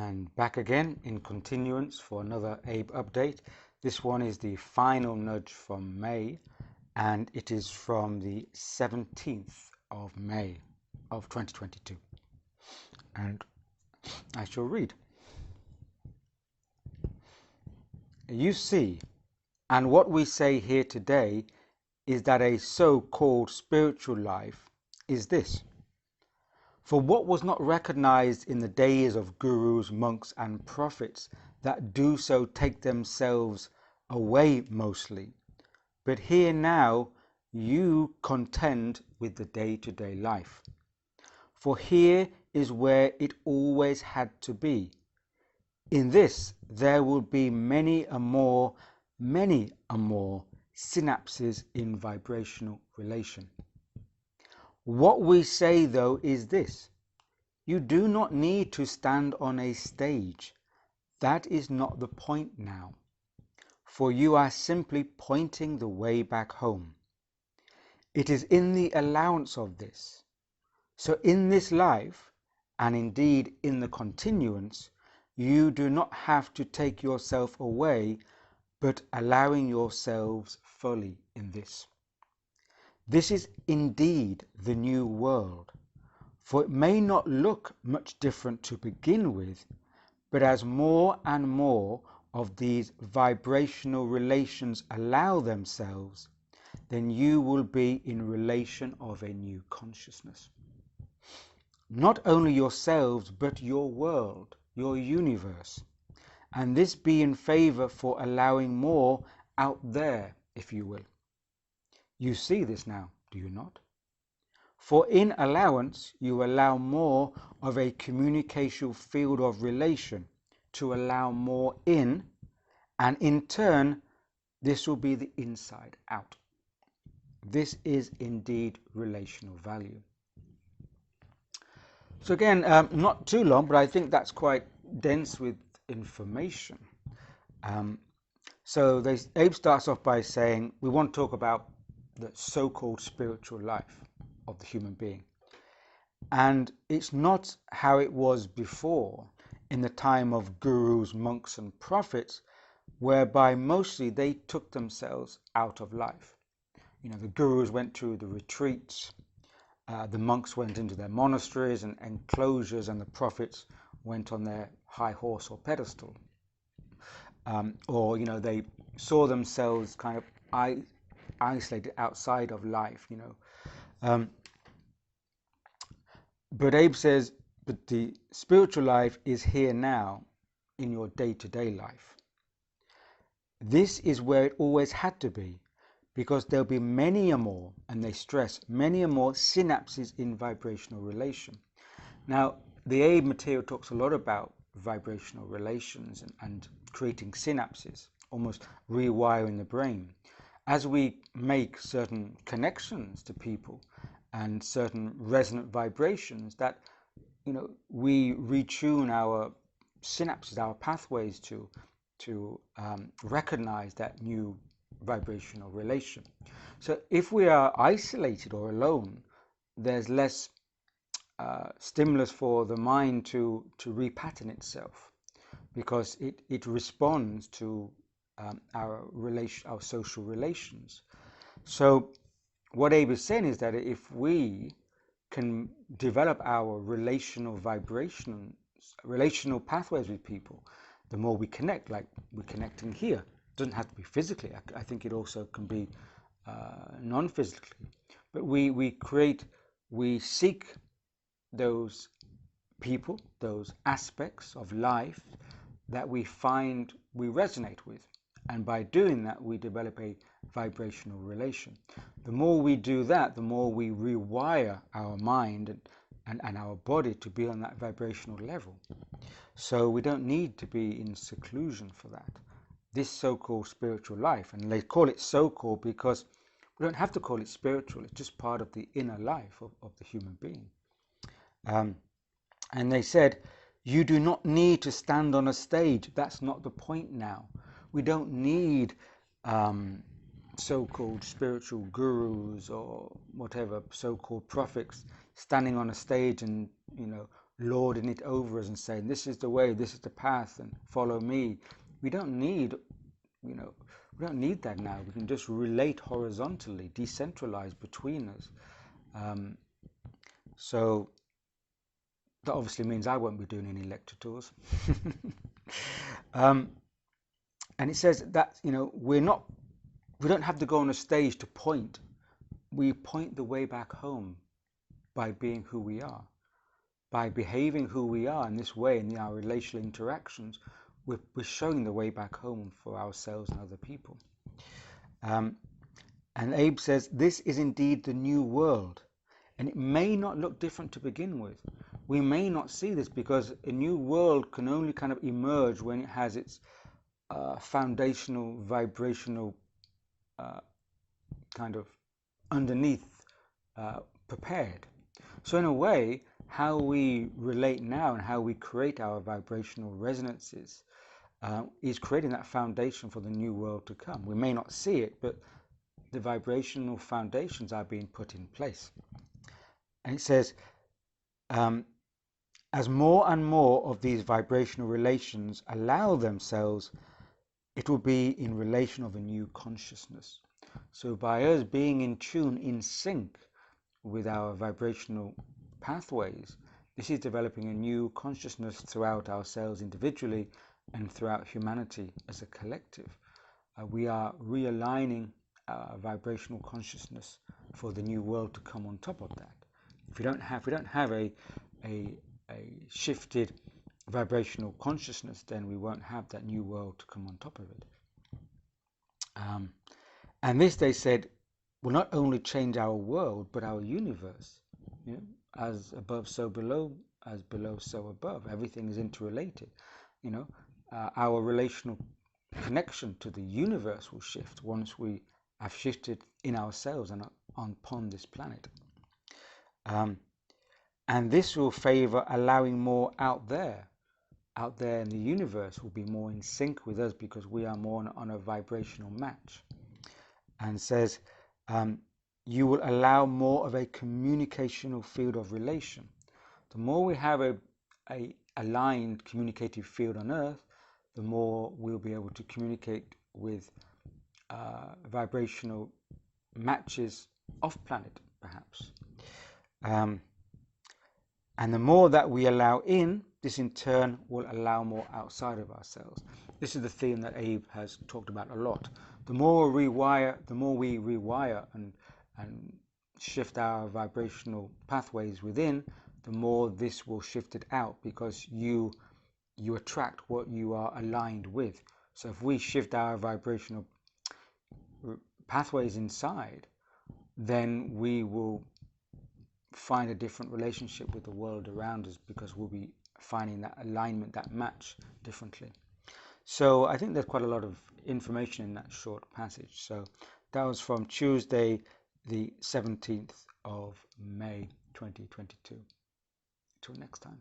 And back again in continuance for another ABE update. This one is the final nudge from May, and it is from the 17th of May of 2022. And I shall read. You see, and what we say here today is that a so-called spiritual life is this. For what was not recognized in the days of gurus, monks and prophets that do so take themselves away mostly, but here now you contend with the day-to-day life. For here is where it always had to be. In this there will be many a more synapses in vibrational relation. What we say though is this: you do not need to stand on a stage. That is not the point now, for you are simply pointing the way back home. It is in the allowance of this. So in this life, and indeed in the continuance, you do not have to take yourself away, but allowing yourselves fully in this. This is indeed the new world, for it may not look much different to begin with, but as more and more of these vibrational relations allow themselves, then you will be in relation of a new consciousness. Not only yourselves, but your world, your universe, and this be in favor for allowing more out there, if you will. You see this now, do you not? For in allowance, you allow more of a communicational field of relation to allow more in, and in turn, this will be the inside out. This is indeed relational value. So again, not too long, but I think that's quite dense with information. So Abe starts off by saying, we want to talk about the so-called spiritual life of the human being. And it's not how it was before in the time of gurus, monks and prophets, whereby mostly they took themselves out of life. You know, the gurus went to the retreats, the monks went into their monasteries and enclosures, and the prophets went on their high horse or pedestal. Or, you know, they saw themselves kind of isolated outside of life, you know. But Abe says, but the spiritual life is here now in your day-to-day life. This is where it always had to be, because there'll be many a more, and they stress, many a more synapses in vibrational relation. Now, the Abe material talks a lot about vibrational relations and creating synapses, almost rewiring the brain. As we make certain connections to people and certain resonant vibrations, that, you know, we retune our synapses, our pathways to recognize that new vibrational relation. So if we are isolated or alone, there's less stimulus for the mind to repattern itself, because it responds to our social relations. So what Abe is saying is that if we can develop our relational pathways with people, the more we connect, like we're connecting here. It doesn't have to be physically. I think it also can be non-physically. But we seek those people, those aspects of life that we find we resonate with. And by doing that, we develop a vibrational relation. The more we do that, the more we rewire our mind and our body to be on that vibrational level. So we don't need to be in seclusion for that. This so-called spiritual life, and they call it so-called because we don't have to call it spiritual, it's just part of the inner life of the human being. And they said, you do not need to stand on a stage. That's not the point now. We don't need so-called spiritual gurus or whatever, so-called prophets standing on a stage and, you know, lording it over us and saying, this is the way, this is the path, and follow me. We don't need, we don't need that now. We can just relate horizontally, decentralized between us. So that obviously means I won't be doing any lecture tours. And it says that, we don't have to go on a stage to point. We point the way back home by being who we are. By behaving who we are in this way in our relational interactions, we're showing the way back home for ourselves and other people. And ABE says, this is indeed the new world. And it may not look different to begin with. We may not see this because a new world can only kind of emerge when it has its foundational, vibrational kind of underneath prepared. So in a way, how we relate now and how we create our vibrational resonances is creating that foundation for the new world to come. We may not see it, but the vibrational foundations are being put in place. And it says, as more and more of these vibrational relations allow themselves, it will be in relation of a new consciousness. So by us being in tune, in sync with our vibrational pathways, this is developing a new consciousness throughout ourselves individually and throughout humanity as a collective. We are realigning our vibrational consciousness for the new world to come on top of that. If we don't have a shifted vibrational consciousness, then we won't have that new world to come on top of it. And this, they said, will not only change our world, but our universe. As above, so below, as below, so above. Everything is interrelated. Our relational connection to the universe will shift once we have shifted in ourselves and upon this planet. And this will favor allowing more out there in the universe will be more in sync with us because we are more on a vibrational match. And says, you will allow more of a communicational field of relation. The more we have a aligned communicative field on Earth, the more we'll be able to communicate with vibrational matches off planet, perhaps. And the more that we allow in, this in turn will allow more outside of ourselves. This is the theme that ABE has talked about a lot. The more we rewire and shift our vibrational pathways within, the more this will shift it out because you attract what you are aligned with. So if we shift our vibrational pathways inside, then we will find a different relationship with the world around us because we'll be finding that alignment, that match differently. So I think there's quite a lot of information in that short passage. So that was from Tuesday, the 17th of May 2022. Till next time.